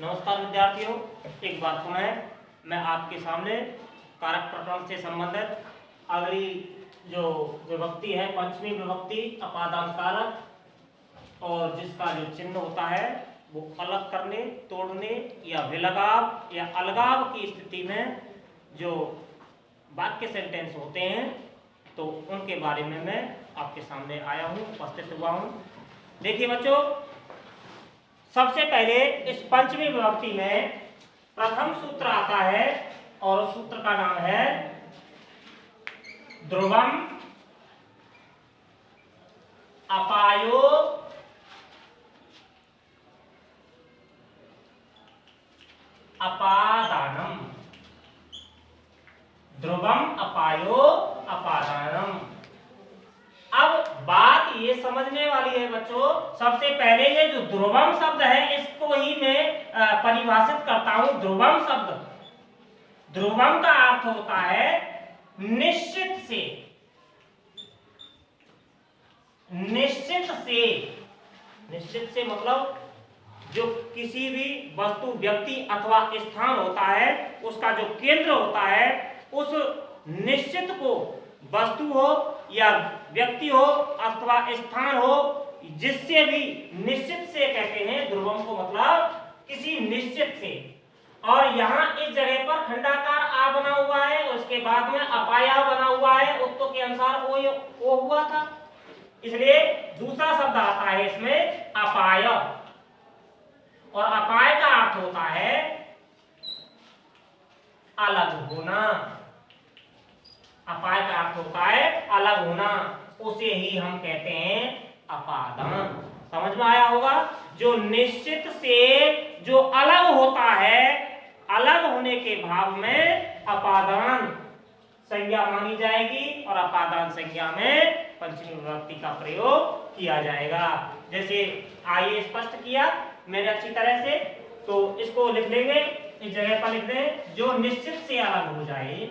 नमस्कार विद्यार्थियों, एक बार पुनः मैं आपके सामने कारक प्रकरण से संबंधित अगली जो विभक्ति है, पंचमी विभक्ति अपादान कारक, और जिसका जो चिन्ह होता है वो अलग करने, तोड़ने या विलगाव या अलगाव की स्थिति में जो वाक्य सेंटेंस होते हैं तो उनके बारे में मैं आपके सामने आया हूँ, उपस्थित हुआ हूँ। देखिए बच्चों, सबसे पहले इस पंचमी विभक्ति में प्रथम सूत्र आता है और उस सूत्र का नाम है ध्रुवम अपायो अपादानम। ध्रुवम अपायो अपादानम। अब बात ये समझने वाली है बच्चों, सबसे पहले ये जो ध्रुवम शब्द है इसको ही मैं परिभाषित करता हूं। ध्रुवम शब्द, ध्रुवम का अर्थ होता है निश्चित से। निश्चित से, निश्चित से मतलब जो किसी भी वस्तु, व्यक्ति अथवा स्थान होता है उसका जो केंद्र होता है, उस निश्चित को वस्तु हो या व्यक्ति हो अथवा स्थान हो, जिससे भी निश्चित से कहते हैं ध्रुवम को, मतलब किसी निश्चित से। और यहाँ इस जगह पर खंडाकार आ बना हुआ है, उसके बाद में अपाया बना हुआ है, उत्तर के अनुसार वो हुआ था, इसलिए दूसरा शब्द आता है इसमें अपाय। और अपाय का अर्थ होता है अलग होना। अपाय का अर्थ होता है अलग होना, उसे ही हम कहते हैं अपादान। समझ में आया होगा? जो निश्चित से जो अलग होता है, अलग होने के भाव में अपादान संज्ञा मानी जाएगी और अपादान संज्ञा में पंचमी विभक्ति का प्रयोग किया जाएगा। जैसे आइए स्पष्ट किया मैंने अच्छी तरह से, तो इसको लिख लेंगे, इस जगह पर लिख दें, जो निश्चित से अलग हो जाए,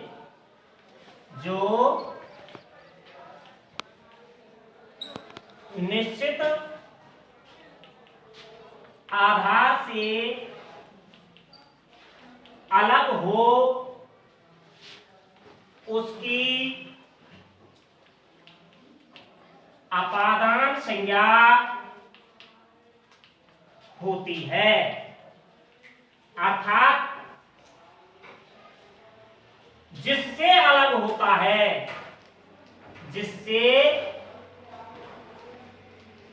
जो निश्चित आधार से अलग हो, उसकी अपादान संज्ञा होती है। अर्थात जिससे अलग होता है, जिससे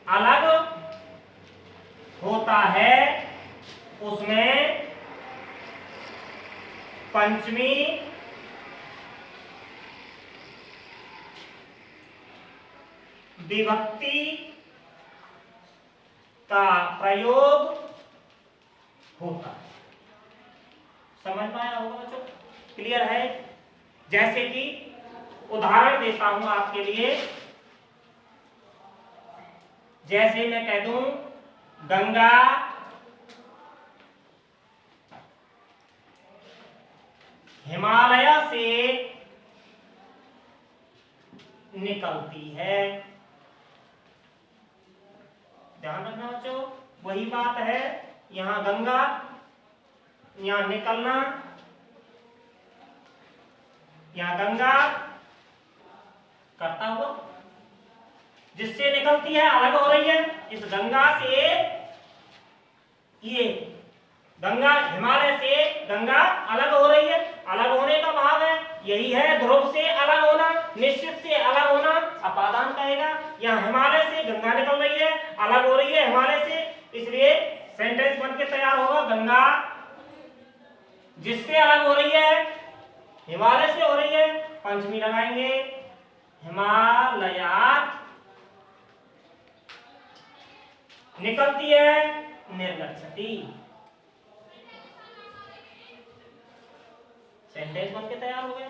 अलग होता है, उसमें पंचमी विभक्ति का प्रयोग होता है। समझ में आया होगा बच्चों? क्लियर है? जैसे कि उदाहरण देता हूं आपके लिए, जैसे मैं कह दूं गंगा हिमालय से निकलती है। ध्यान रखना बच्चों, वही बात है, यहां गंगा, यहां निकलना, यहां गंगा करता हुआ, जिससे निकलती है अलग हो रही है। इस गंगा से, ये गंगा हिमालय से गंगा अलग हो रही है, अलग होने का भाव है, यही है ध्रुव से अलग होना, निश्चित से अलग होना, अपादान कहेगा। यहाँ हिमालय से गंगा निकल रही है, अलग हो रही है हिमालय से, इसलिए सेंटेंस बन के तैयार होगा, गंगा जिससे अलग हो रही है, हिमालय से हो रही है, पंचमी लगाएंगे, हिमालयात निकलती है, निर्गच्छति। सेंटेंस बन के तैयार हो गया,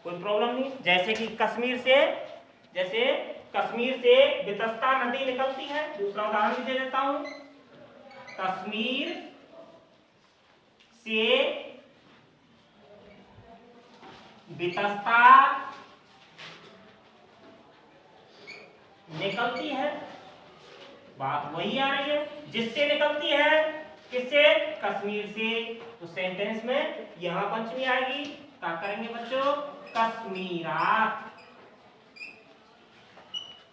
कोई प्रॉब्लम नहीं। जैसे कि कश्मीर से, जैसे कश्मीर से वितस्ता नदी निकलती है, दूसरा उदाहरण भी दे देता हूं, कश्मीर से वितस्ता निकलती है, बात वही आ रही है, जिससे निकलती है किससे? कश्मीर से। तो सेंटेंस में यहां पंचमी आएगी, क्या करेंगे बच्चों? कश्मीरात।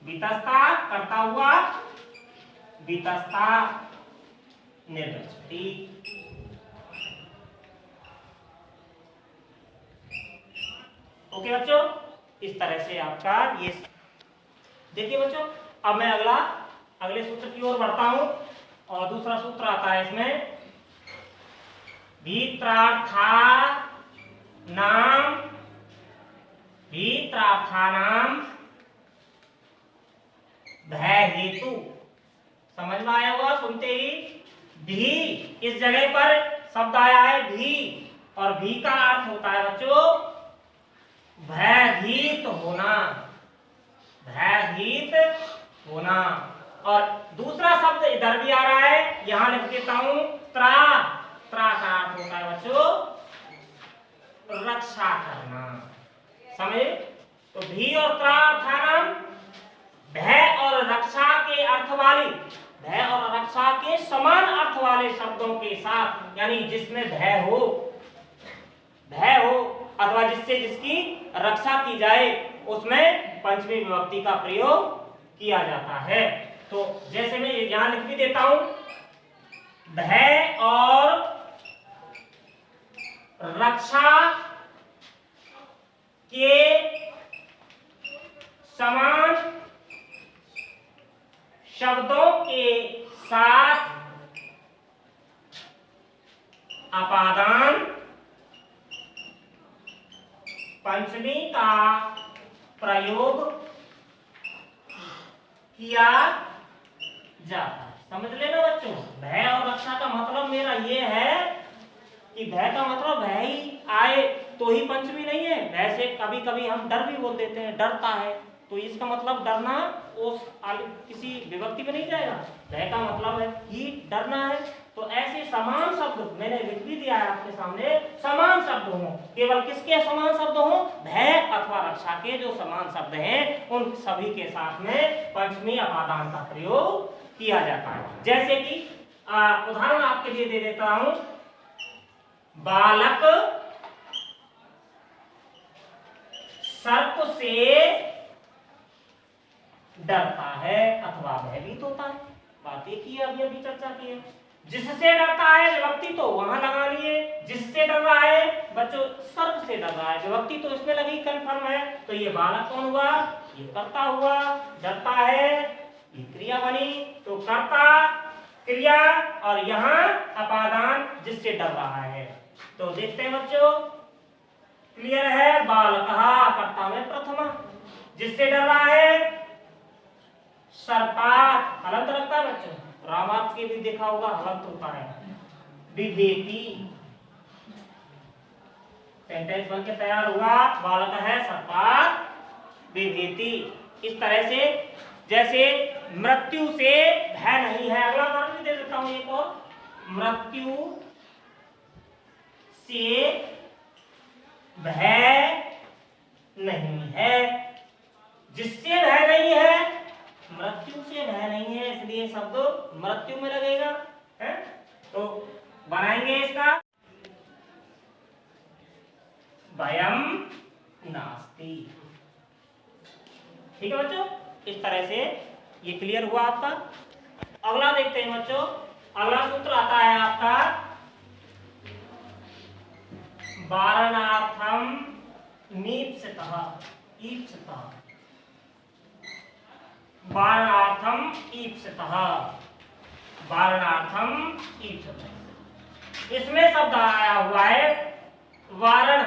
वितस्ता करता हुआ, वितस्ता निर्गच्छति। ओके बच्चों, इस तरह से आपका ये देखिए बच्चों। अब मैं अगले सूत्र की ओर बढ़ता हूं और दूसरा सूत्र आता है इसमें, भीत्रार्थानाम भय हेतु। समझ में आया होगा सुनते ही। भी इस जगह पर शब्द आया है भी, और भी का अर्थ होता है बच्चों भयभीत होना, भयभीत होना। और दूसरा शब्द इधर भी आ रहा है, यहां लिख देता हूं त्रा। त्रा का अर्थ होता है बच्चों रक्षा करना। समझे? तो भी और त्रा अर्थानाम भय और रक्षा के अर्थ वाली, भय और रक्षा के समान अर्थ वाले शब्दों के साथ, यानी जिसमें भय हो अथवा जिसकी रक्षा की जाए, उसमें पंचमी विभक्ति का प्रयोग किया जाता है। तो जैसे मैं यहां लिख भी देता हूं, भय और रक्षा के समान शब्दों के साथ अपादान पंचमी का प्रयोग किया जाता है। समझ लेना बच्चों, भय और रक्षा का मतलब मेरा ये है कि भय का मतलब भय ही आए तो ही पंचमी नहीं है। भय से कभी कभी हम डर भी बोल देते हैं, डरता है, तो इसका मतलब डरना उस किसी विभक्ति में नहीं जाएगा। भय का मतलब है कि डरना है। तो ऐसे समान शब्द मैंने लिख भी दिया है आपके सामने, समान शब्द हो, केवल किसके समान शब्द हो? भय अथवा रक्षा के जो समान शब्द हैं, उन सभी के साथ में पंचमी अपादान का प्रयोग किया जाता है। जैसे कि उदाहरण आपके लिए दे देता हूं, बालक सर्प से डरता है अथवा भयभीत होता है। बात एक ही अभी चर्चा की है। जिससे डरता है विभक्ति तो वहां लगा लिए, जिससे डर रहा है बच्चों सर्प से डर रहा है, विभक्ति तो इसमें लगी कंफर्म है। तो ये बालक कौन हुआ? ये करता हुआ, डरता है ये क्रिया बनी, तो कर्ता क्रिया और यहाँ अपादान जिससे डर रहा है। तो देखते हैं बच्चों, क्लियर है? बालकः कर्ता में प्रथमा, जिससे डर रहा है सर्पात्, हलंत लगता है बच्चों, रामात के भी देखा होगा हलंत होता है। बिभेति, सेंटेंस बन के तैयार हुआ, बालक है सर्पात् बिभेति। इस तरह से जैसे मृत्यु से भय नहीं है, अगला उदाहरण भी दे देता हूं एक और, मृत्यु से भय नहीं है। जिससे भय नहीं है, मृत्यु से भय नहीं है, इसलिए शब्द मृत्यु में लगेगा है। तो बनाएंगे इसका भयम नास्ति। ठीक है बच्चों, इस तरह से ये क्लियर हुआ आपका। अगला देखते हैं बच्चों, अगला सूत्र आता है आपका वारणार्थम नीप्सितः, ईप्सितः, वारणार्थम ईप्सितः, वारणार्थम ईप्सितः। इसमें शब्द आया हुआ है वारण।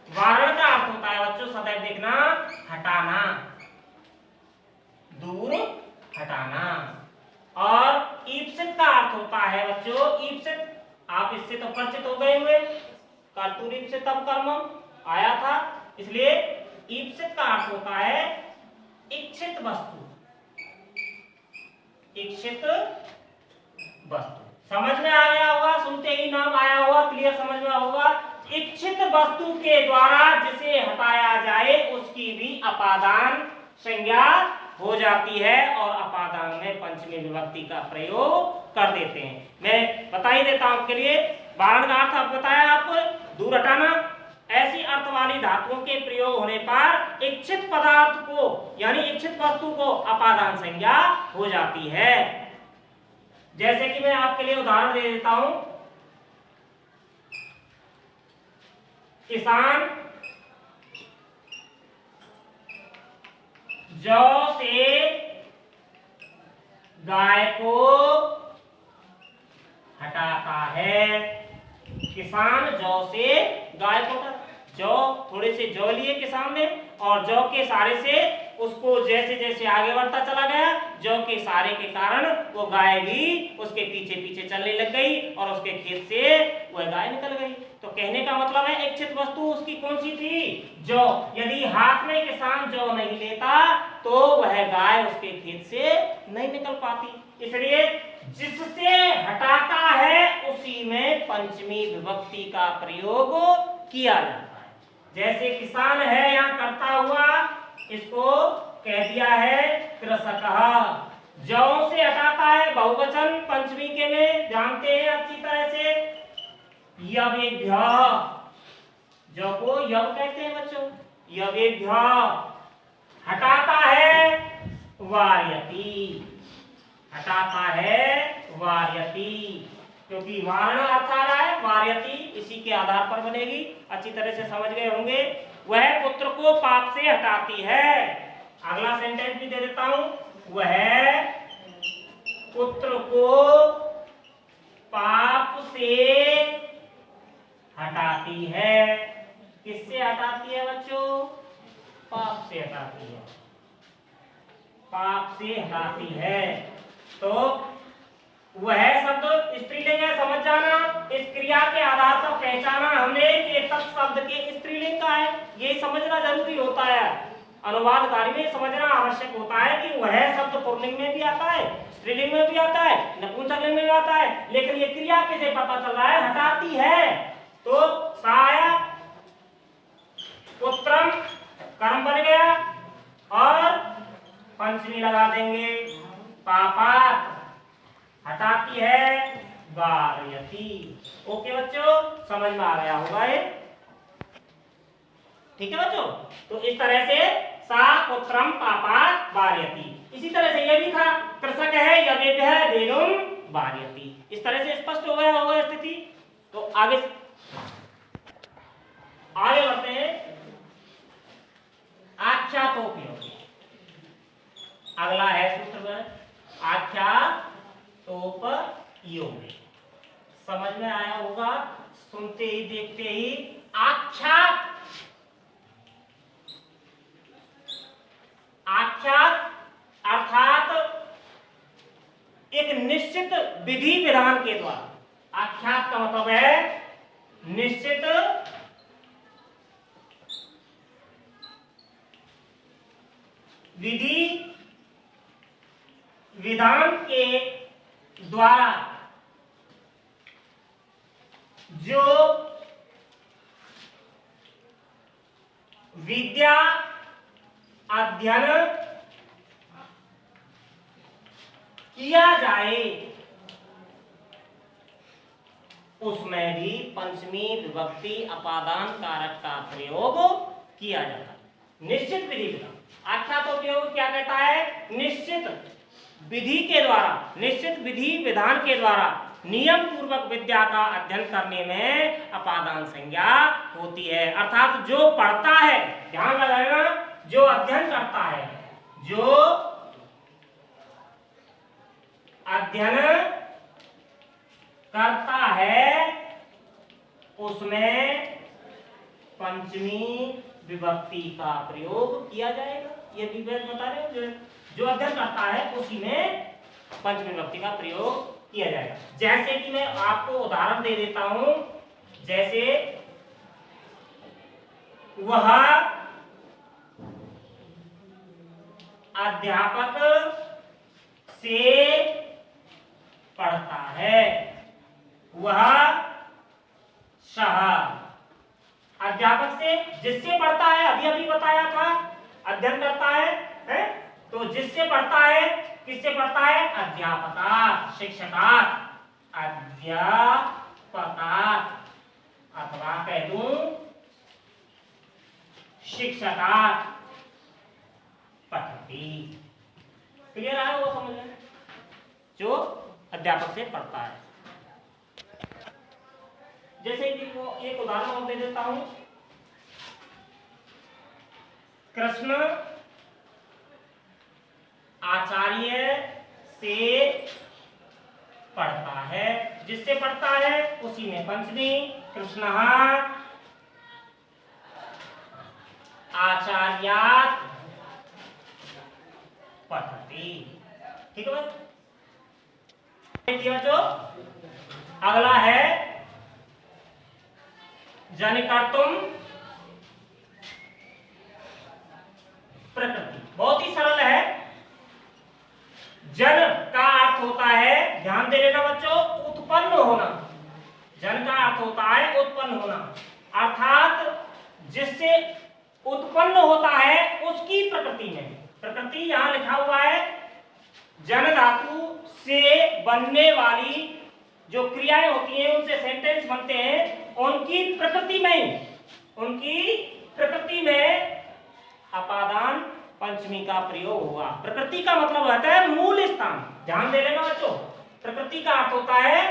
वारण का अर्थ होता है बच्चों सदैव देखना हटाना, दूर हटाना। और ईप्सित का अर्थ होता है बच्चों, ईप्सित आप इससे तो परिचित हो गए हुए, कर्तुरीप्सित कर्मम आया था, इसलिए ईप्सित का अर्थ होता है इच्छित वस्तु, इच्छित वस्तु। समझ में आ गया होगा, सुनते ही नाम आया होगा, क्लियर समझ में होगा। इच्छित वस्तु के द्वारा जिसे हटाया जाए उसकी भी अपादान संज्ञा हो जाती है और अपादान में पंचमी विभक्ति का प्रयोग कर देते हैं। मैं बता ही देता हूं आपके लिए। वारण का अर्थ अब बताया आपको, दूर हटाना। ऐसी अर्थ वाली धातुओं के प्रयोग होने पर इच्छित पदार्थ को यानी इच्छित वस्तु को अपादान संज्ञा हो जाती है। जैसे कि मैं आपके लिए उदाहरण दे देता हूं, किसान जौ से गाय को हटाता है। किसान जौ से गाय को हटाता, जौ थोड़े से जौ लिए किसान ने और जौ के सारे से उसको जैसे जैसे आगे बढ़ता चला गया, जौ के सारे के कारण वो गाय भी उसके पीछे पीछे चलने लग गई और उसके खेत से वह गाय निकल गई। तो कहने का मतलब है इच्छित वस्तु उसकी कौन सी थी? जौ। यदि हाथ में किसान जौ नहीं लेता तो वह गाय उसके खेत से नहीं निकल पाती। इसलिए जिससे हटाता है उसी में पंचमी विभक्ति का प्रयोग किया जाता है। जैसे किसान है यहाँ करता हुआ, इसको कह दिया है कृषकः। जौ से हटाता है बहुवचन पंचमी के में जानते हैं अच्छी तरह से, यवेभ्यः। जौ को यव कहते हैं बच्चों, यवेभ्यः। हटाता है वार्यति, हटाता है वार्यति, क्योंकि वारण अर्थ आ रहा है, वार्यति इसी के आधार पर बनेगी। अच्छी तरह से समझ गए होंगे। वह पुत्र को पाप से हटाती है। अगला सेंटेंस भी दे देता हूं, वह पुत्र को पाप से हटाती है। किससे हटाती है बच्चों? पाप से हटाती है, पाप से हटाती है। तो वह शब्द स्त्रीलिंग है, समझ जाना। इस क्रिया के आधार पर पहचाना हमने कि तत्शब्द के स्त्रीलिंग का है, ये समझना जरूरी होता है। अनुवाद कार्य में समझना आवश्यक होता है कि वह शब्द पुल्लिंग में भी आता है, स्त्रीलिंग में भी आता है, नपुंसकलिंग में भी आता है, लेकिन ये क्रिया कैसे पता चल रहा है? हटाती है। तो साया पुत्रम कर्म बन गया और पंचमी लगा देंगे, पापात हटाती है वार्यति। ओके बच्चों, समझ में आ गया होगा ये? ठीक है बच्चों। तो इस तरह से सा पुत्रम पापात वार्यति। इसी तरह से ये भी था, कृषक है यवेभ्यः धेनुम वार्यति। इस तरह से स्पष्ट हो गया होगा स्थिति। तो आगे बढ़ते हैं। आख्यातोपयोगी, अगला है सूत्र आख्यातोपयोगी। समझ में आया होगा, सुनते ही देखते ही। आख्यात, आख्यात अर्थात एक निश्चित विधि विधान के द्वारा। आख्यात का मतलब है निश्चित विधि विधान के द्वारा जो विद्या अध्ययन किया जाए उसमें भी पंचमी विभक्ति अपादान कारक का प्रयोग किया जाता है। निश्चित विधि विधान। आख्यातोपयोग क्या कहता है? निश्चित विधि के द्वारा, निश्चित विधि विधान के द्वारा नियम पूर्वक विद्या का अध्ययन करने में अपादान संज्ञा होती है। अर्थात जो पढ़ता है, ध्यान लगाना, जो अध्ययन करता है, जो अध्ययन करता है उसमें पंचमी विभक्ति का प्रयोग किया जाएगा। ये भी बता रहे हो, जो अध्ययन करता है उसी में पंचमी विभक्ति का प्रयोग किया जाएगा। जैसे कि मैं आपको उदाहरण दे देता हूं, जैसे वह अध्यापक से पढ़ता है। वह सह अध्यापक से, जिससे पढ़ता है, अभी अभी बताया था, अध्ययन करता है? तो जिससे पढ़ता है किससे पढ़ता है? अध्यापकात्, शिक्षकात्, अध्यापकात्, अथवा कह दूं शिक्षकात् पठति। क्लियर है वो समझ में, जो अध्यापक से पढ़ता है। जैसे कि वो एक उदाहरण और दे देता हूं। कृष्ण आचार्य से पढ़ता है, जिससे पढ़ता है उसी में पंचमी। कृष्ण आचार्यात् पठति। ठीक है बस। बच्चों अगला है जनकर्तुम प्रकृति। बहुत ही सरल है। जन का अर्थ होता है, ध्यान दे लेना बच्चों, उत्पन्न होना। जन का अर्थ होता है उत्पन्न होना, अर्थात जिससे उत्पन्न होता है उसकी प्रकृति में। प्रकृति यहां लिखा हुआ है, जन धातु से बनने वाली जो क्रियाएं होती हैं, उनसे सेंटेंस बनते हैं, उनकी प्रकृति में अपादान पंचमी का प्रयोग हुआ। प्रकृति का मतलब होता है मूल स्थान। ध्यान दे लेना बच्चों, प्रकृति का अर्थ होता है,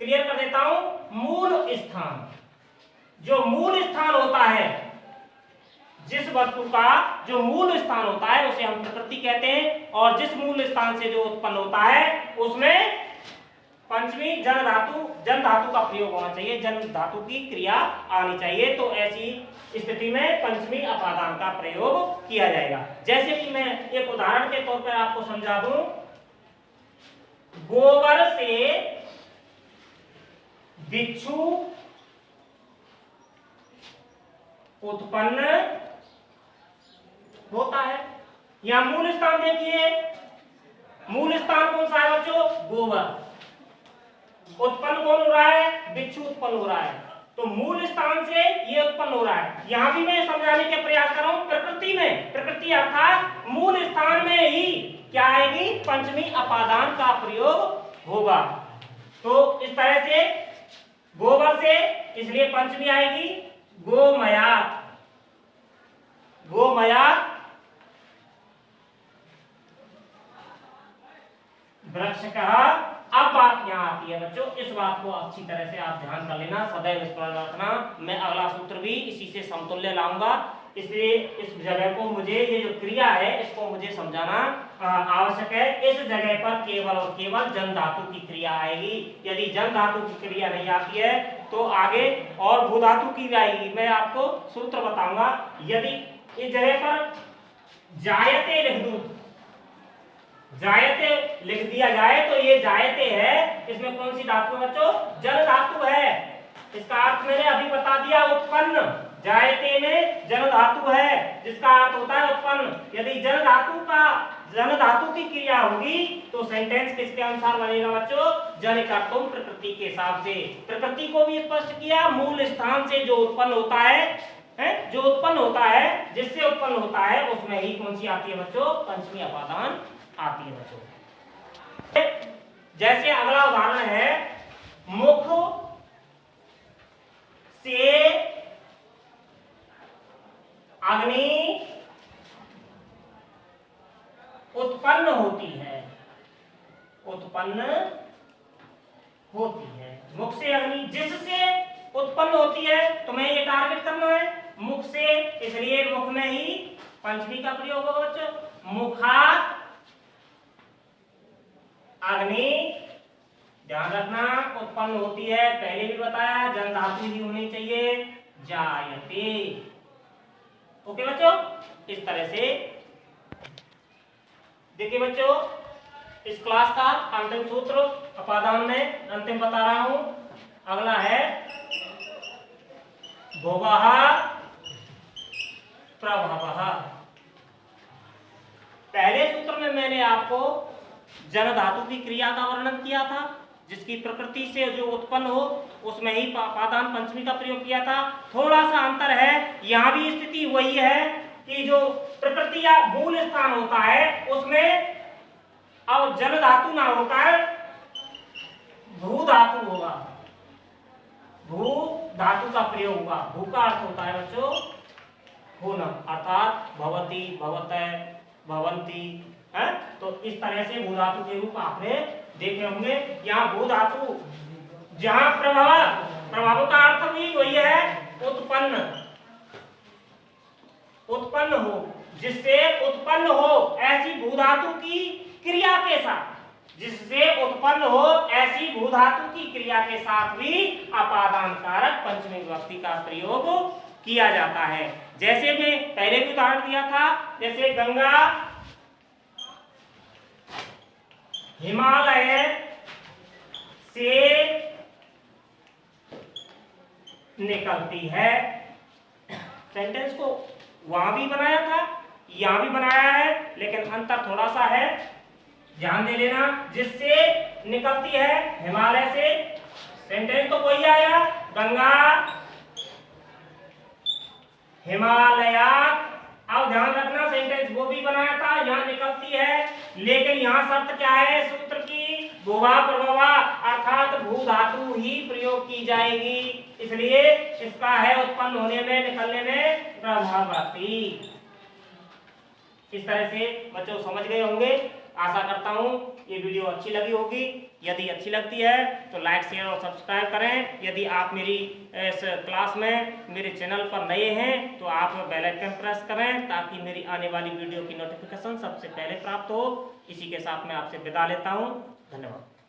क्लियर कर देता हूं, मूल स्थान। जो मूल स्थान होता है, जिस वस्तु का जो मूल स्थान होता है उसे हम प्रकृति कहते हैं, और जिस मूल स्थान से जो उत्पन्न होता है उसमें पंचमी जन धातु का प्रयोग होना चाहिए, जन धातु की क्रिया आनी चाहिए। तो ऐसी स्थिति में पंचमी अपादान का प्रयोग किया जाएगा। जैसे कि मैं एक उदाहरण के तौर पर आपको समझा दूं, गोबर से बिच्छू उत्पन्न होता है। यहां मूल स्थान देखिए, मूल स्थान कौन सा है बच्चों? गोबर। उत्पन्न कौन हो रहा है? बिच्छू उत्पन्न हो रहा है। तो मूल स्थान से ये उत्पन्न हो रहा है। यहां भी मैं समझाने के प्रयास कर रहा हूं, प्रकृति में, प्रकृति अर्थात मूल स्थान में ही क्या आएगी? पंचमी अपादान का प्रयोग होगा। तो इस तरह से गोबर से, इसलिए पंचमी आएगी गोमयात्। गोमयात् वृक्ष का। अब बात यहाँ आती है बच्चों, इस बात को अच्छी तरह से आप ध्यान कर लेना, सदैव स्मरण रखना। मैं अगला सूत्र भी इसी से समतुल्य लाऊंगा, इसलिए इस जगह को मुझे, ये जो क्रिया है इसको मुझे समझाना आवश्यक है। इस जगह पर केवल और केवल जन धातु की क्रिया आएगी। यदि जन धातु की क्रिया नहीं आती है तो आगे और भू धातु की आएगी। मैं आपको सूत्र बताऊंगा। यदि इस जगह पर जायते लिख दूं, जायते लिख दिया जाए तो ये जायते है, इसमें कौन सी धातु है बच्चों? जन धातु है। इसका अर्थ मैंने अभी बता दिया, उत्पन्न। जायते में जन धातु है, जिसका अर्थ होता है उत्पन्न। यदि जन धातु की क्रिया होगी तो सेंटेंस किसके अनुसार बनेगा बच्चों? जनकर्तुम प्रकृति के हिसाब से। प्रकृति को भी स्पष्ट किया, मूल स्थान से जो उत्पन्न होता है, जो उत्पन्न होता है, जिससे उत्पन्न होता है, उसमें ही कौन सी आती है बच्चों? पंचमी अपादान आती है बच्चों। जैसे अगला उदाहरण है, मुख से अग्नि उत्पन्न होती है, उत्पन्न होती है। मुख से अग्नि जिससे उत्पन्न होती है, तुम्हें ये टारगेट करना है, मुख से, इसलिए मुख में ही पंचमी का प्रयोग होगा बच्चों। मुखात् अग्नि, ध्यान रखना, उत्पन्न होती है, पहले भी बताया, जन धातु ही होनी चाहिए। जायते। ओके बच्चों, इस तरह से देखिए बच्चों, इस क्लास का अंतिम सूत्र अपादान में अंतिम बता रहा हूं। अगला है भोगः प्रभवः। पहले सूत्र में मैंने आपको जन धातु की क्रिया का वर्णन किया था, जिसकी प्रकृति से जो उत्पन्न हो उसमें ही अपादान पंचमी का प्रयोग किया था। थोड़ा सा अंतर है, यहाँ भी स्थिति वही है, कि जो प्रकृति या मूल स्थान होता है उसमें अब जल धातु ना होकर भू धातु होगा, भू धातु का प्रयोग होगा। भू का अर्थ होता है बच्चों होना, अर्थात भवती, भवतः, भवंती है। तो इस तरह से भू धातु के रूप आपने देखे होंगे। यहाँ भू धातु जहां प्रभाव का अर्थ भी वही है उत्पन्न, उत्पन्न हो, जिससे उत्पन्न हो ऐसी भू धातु की क्रिया के साथ, जिससे उत्पन्न हो ऐसी भू धातु की क्रिया के साथ भी अपादान कारक पंचमी विभक्ति का प्रयोग किया जाता है। जैसे मैं पहले भी उदाहरण दिया था, जैसे गंगा हिमालय से निकलती है, सेंटेंस को वहां भी बनाया था, यहां भी बनाया है, लेकिन अंतर थोड़ा सा है, ध्यान दे लेना। जिससे निकलती है हिमालय से, सेंटेंस तो वही आया, गंगा हिमालयात। अब ध्यान रखना सेंटेंस वो भी बनाया था, यहाँ निकलती है, लेकिन यहाँ शर्त क्या है सूत्र की, भूभा प्रभवा अर्थात भू धातु ही प्रयोग की जाएगी, इसलिए इसका है उत्पन्न होने में निकलने में प्रभावती। इस तरह से बच्चों समझ गए होंगे, आशा करता हूँ ये वीडियो अच्छी लगी होगी। यदि अच्छी लगती है तो लाइक शेयर और सब्सक्राइब करें। यदि आप मेरी इस क्लास में मेरे चैनल पर नए हैं तो आप बेल आइकन प्रेस करें ताकि मेरी आने वाली वीडियो की नोटिफिकेशन सबसे पहले प्राप्त हो। इसी के साथ मैं आपसे विदा लेता हूँ, धन्यवाद।